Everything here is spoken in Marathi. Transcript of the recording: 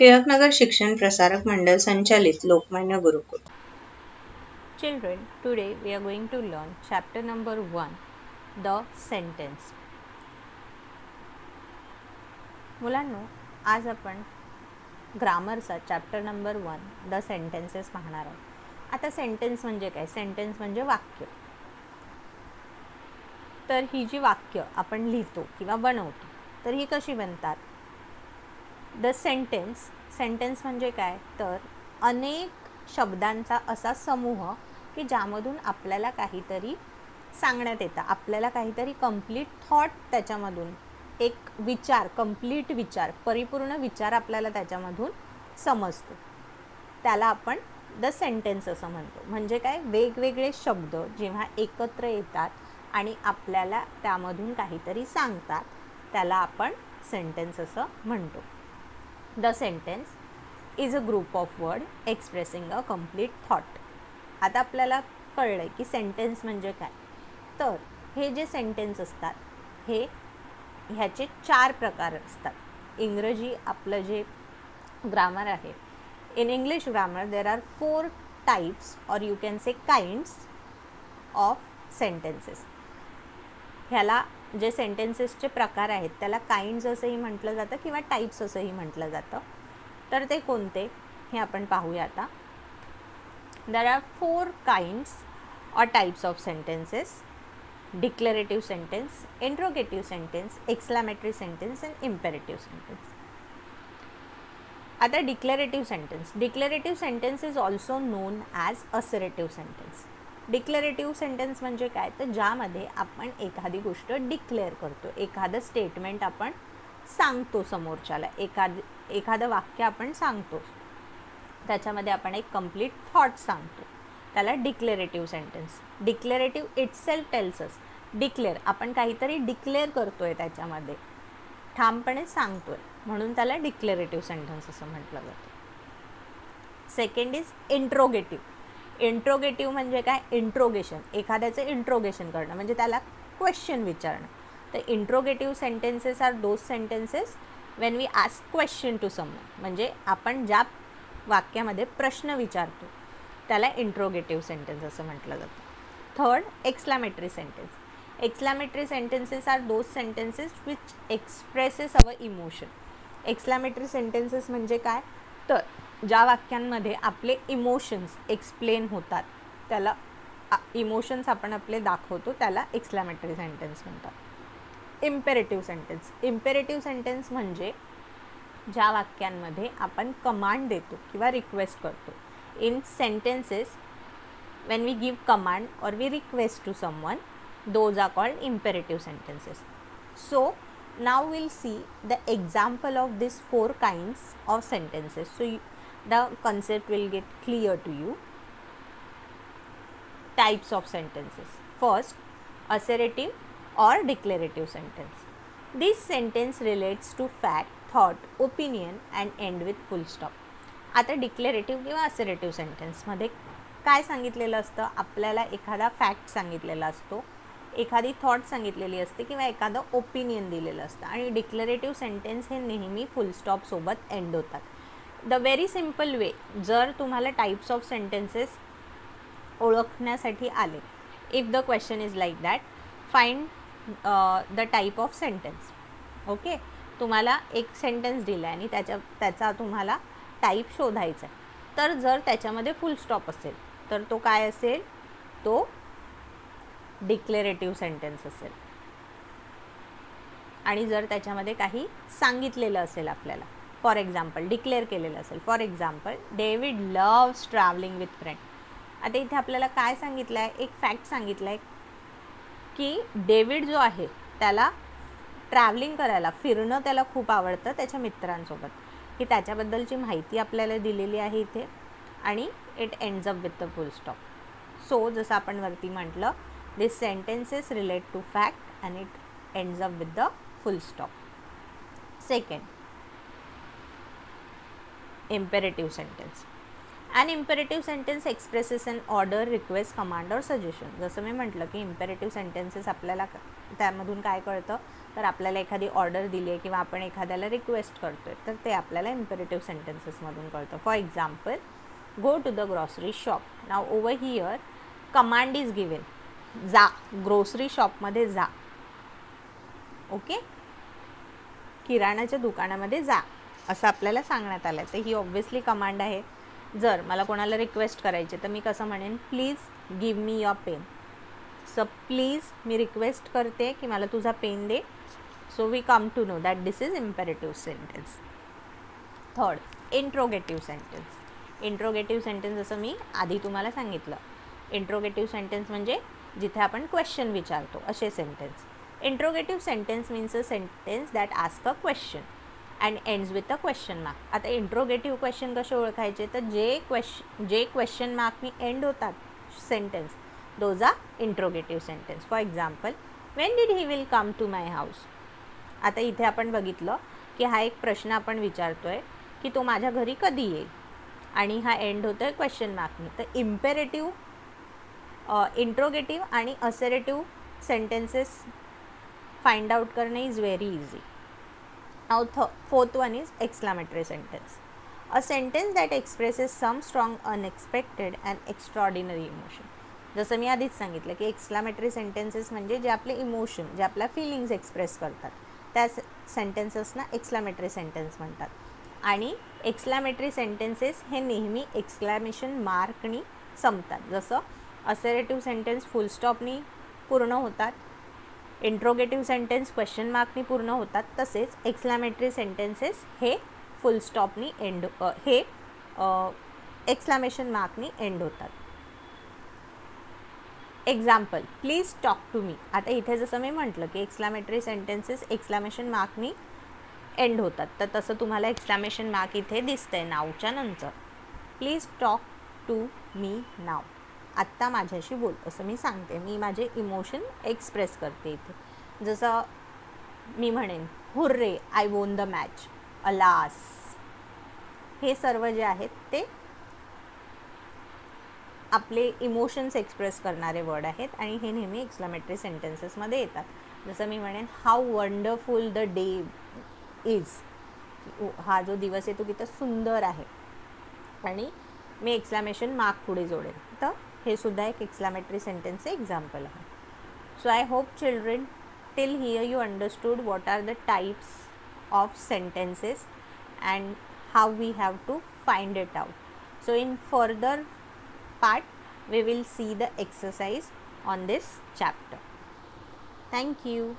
टिळकनगर शिक्षण प्रसारक मंडळ संचालित लोकमान्य गुरुकुल. Children, today we are going to learn chapter number 1, the sentence. मुलांनो, आज आपण ग्रामरचा चॅप्टर नंबर 1 द सेंटेन्सेस पाहणार आहोत. आता सेंटेन्स म्हणजे काय? सेंटेन्स म्हणजे वाक्य. तर ही जी वाक्य आपण लिहितो किंवा बनवतो, तर ही कशी बनतात? द सेंटेन्स म्हणजे काय? तर अनेक शब्दांचा असा समूह की ज्यामधून आपल्याला काहीतरी सांगण्यात येतं, आपल्याला काहीतरी कंप्लीट थॉट त्याच्यामधून, एक विचार, कंप्लीट विचार, परिपूर्ण विचार आपल्याला त्याच्यामधून समजतो. त्याला आपण द सेंटेन्स असं म्हणतो. म्हणजे काय? वेगवेगळे शब्द जेव्हा एकत्र येतात आणि आपल्याला त्यामधून काहीतरी सांगतात, त्याला आपण सेंटेन्स असं म्हणतो. The sentence is a group of word expressing a complete thought. आता आपल्याला कळलं की सेंटेन्स म्हणजे काय. तर हे जे सेंटेन्स असतात, ह्याचे 4 प्रकार असतात. इंग्रजी आपलं जे ग्रामर आहे, in English grammar there are 4 types or you can say kinds of sentences. ह्याला जे सेंटेन्सेसचे प्रकार आहेत त्याला काइंड्स असंही म्हटलं जातं किंवा टाईप्स असंही म्हटलं जातं. तर ते कोणते हे आपण पाहूया आता. There are 4 kinds or types of sentences: declarative sentence, interrogative sentence, exclamatory sentence and imperative sentence. आता declarative sentence is also known as assertive sentence. Declarative sentence म्हणजे काय? तर ज्यामध्ये आपण एखादी गोष्ट डिक्लेअर करतो, एखादं स्टेटमेंट आपण सांगतो समोरच्याला, एखादं वाक्य आपण सांगतो, त्याच्यामध्ये आपण एक कंप्लीट थॉट सांगतो, त्याला declarative sentence. Declarative itself tells us, declare, आपण काहीतरी डिक्लेअर करतोय, त्याच्यामध्ये ठामपणे सांगतोय, म्हणून त्याला डिक्लेरेटिव्ह सेंटेन्स असं म्हटलं जातं. Second is interrogative. इंट्रोगेटिव्ह म्हणजे काय? इंट्रोगेशन, एखाद्याचं इंट्रोगेशन करणं, म्हणजे त्याला क्वेश्चन विचारणं. तर interrogative sentences are those sentences when we ask question to someone, म्हणजे आपण ज्या वाक्यामध्ये प्रश्न विचारतो त्याला इंट्रोगेटिव्ह सेंटेन्स असं म्हटलं जातं. Third, exclamatory sentence. Exclamatory sentences are those sentences which expresses our emotion. Exclamatory sentences म्हणजे काय? तर ज्या वाक्यांमध्ये आपले इमोशन्स एक्सप्लेन होतात, त्याला इमोशन्स आपण आपले दाखवतो, त्याला एक्सक्लेमेटरी सेंटेन्स म्हणतात. इम्पेरेटिव्ह सेंटेन्स म्हणजे ज्या वाक्यांमध्ये आपण कमांड देतो किंवा रिक्वेस्ट करतो. In sentences when we give command or we request to someone, those are called imperative sentences. So now we'll see the example of these 4 kinds of sentences, so the concept will get clear to you. Types of sentences. First, assertive or declarative sentence. This sentence relates to fact, thought, opinion and end with full stop. आता डिक्लेरेटिव्ह किंवा असरेटिव्ह सेंटेन्समध्ये काय सांगितलेलं असतं? आपल्याला एखादा फॅक्ट सांगितलेला असतो, एखादी थॉट सांगितलेली असते किंवा एखादं ओपिनियन दिलेलं असतं, आणि डिक्लेरेटिव्ह सेंटेन्स हे नेहमी फुलस्टॉपसोबत एंड होतात. द व्हेरी सिम्पल वे, जर तुम्हाला टाईप्स ऑफ सेंटेन्सेस ओळखण्यासाठी आले, if the question is like that, find the type of sentence. Okay, तुम्हाला एक सेंटेन्स दिला आहे आणि त्याचा तुम्हाला टाईप शोधायचा आहे. तर जर त्याच्यामध्ये फुल स्टॉप असेल तर तो काय असेल? तो डिक्लेरेटिव्ह सेंटेन्स असेल. आणि जर त्याच्यामध्ये काही सांगितलेलं असेल आपल्याला, फॉर एक्झाम्पल डिक्लेअर केलेलं असेल, for example David loves travelling with friend. आता इथे आपल्याला काय सांगितलं आहे? एक फॅक्ट सांगितलं आहे की डेव्हिड जो आहे त्याला ट्रॅव्हलिंग करायला, फिरणं त्याला खूप आवडतं त्याच्या मित्रांसोबत, ही त्याच्याबद्दलची माहिती आपल्याला दिलेली आहे इथे, आणि it ends up with the full stop. So जसं आपण वरती म्हटलं, this sentences relate to fact and it ends up with the full stop. Second, imperative sentence. An imperative sentence expresses an order, request, command or suggestion. जसं मी म्हटलं की इम्पेरेटिव्ह सेंटेन्सेस आपल्याला त्यामधून काय कळतं, तर आपल्याला एखादी ऑर्डर दिली आहे किंवा आपण एखाद्याला रिक्वेस्ट करतो आहे, तर ते आपल्याला इम्पेरेटिव्ह सेंटेन्सेसमधून कळतं. For example, go to the grocery shop. Now over here command is given, जा, ग्रोसरी शॉपमध्ये जा. ओके, किराणाच्या दुकानामध्ये जा असं आपल्याला सांगण्यात आलं. तर ही ऑब्व्हियसली कमांड आहे. जर मला कोणाला रिक्वेस्ट करायची तर मी कसं म्हणेन, please give me your pen. So please मी रिक्वेस्ट करते की मला तुझा पेन दे. So we come to know that this is imperative sentence. Third, interrogative sentence. Interrogative sentence जसं मी आधी तुम्हाला सांगितलं, इंट्रोगेटिव्ह सेंटेन्स म्हणजे जिथे आपण क्वेश्चन विचारतो असे sentence. Interrogative sentence means a sentence that ask a question and ends with a question mark. आता इंट्रोगेटिव्ह क्वेश्चन कसे ओळखायचे, तर जे क्वेश्चन मार्कनी एंड होतात sentence, those are interrogative sentence. For example, when did he will come to my house. आता इथे आपण बघितलं की हा एक प्रश्न आपण विचारतो आहे की तो माझ्या घरी कधी येईल, आणि हा एंड होतो आहे क्वेश्चन मार्कनी. तर इम्पेरेटिव्ह, इंट्रोगेटिव्ह आणि असरेटिव्ह सेंटेन्सेस फाइंड आउट करणे is very easy. Now fourth one is exclamatory sentence. A sentence that expresses some strong, unexpected and extraordinary emotion. जसं मी आधीच सांगितलं की एक्सक्लामेटरी सेंटेन्सेस म्हणजे जे आपले इमोशन, जे आपल्या फिलिंग्स एक्सप्रेस करतात, त्या सेंटेन्सेसना एक्सक्लामेटरी सेंटेन्स म्हणतात. आणि एक्सक्लामेटरी सेंटेन्सेस हे नेहमी एक्सक्लॅमेशन मार्कनी संपतात. जसं असरेटिव्ह सेंटेन्स फुल स्टॉपनी पूर्ण होतात, इंट्रोगेटिव्ह सेंटेन्स क्वेश्चन मार्कनी पूर्ण होतात, तसेच एक्सक्लॅमेटरी सेंटेन्सेस हे फुल स्टॉपनी एंड, हे एक्सक्लॅमेशन मार्कनी एंड होतात. Example, please talk to me. आता इथे जसं मी म्हटलं की एक्सक्लॅमेटरी सेंटेन्सेस एक्सक्लॅमेशन मार्कनी एंड होतात, तर तसं तुम्हाला एक्सक्लॅमेशन मार्क इथे दिसतंय नावच्या नंतर. प्लीज टॉक टू मी नाव. आत्ता माझ्याशी बोल असं मी सांगते, मी माझे इमोशन एक्सप्रेस करते इथे. जसं मी म्हणेन, hurray I won the match, alas. हे सर्व जे आहेत ते आपले इमोशन्स एक्सप्रेस करणारे वर्ड आहेत आणि हे नेहमी एक्सक्लॅमेटरी सेंटेन्सेसमध्ये येतात. जसं मी म्हणेन, how wonderful the day is. हा जो दिवस आहे तो किती सुंदर आहे, आणि मी एक्सक्लॅमेशन मार्क पुढे जोडेन. तर हे सुद्धा एक एक्सक्लॅमेटरी सेंटेन्सचे एक्झाम्पल आहे. So I hope children till here you understood what are the types of sentences and how we have to find it out. So in further part we will see the exercise on this chapter. Thank you.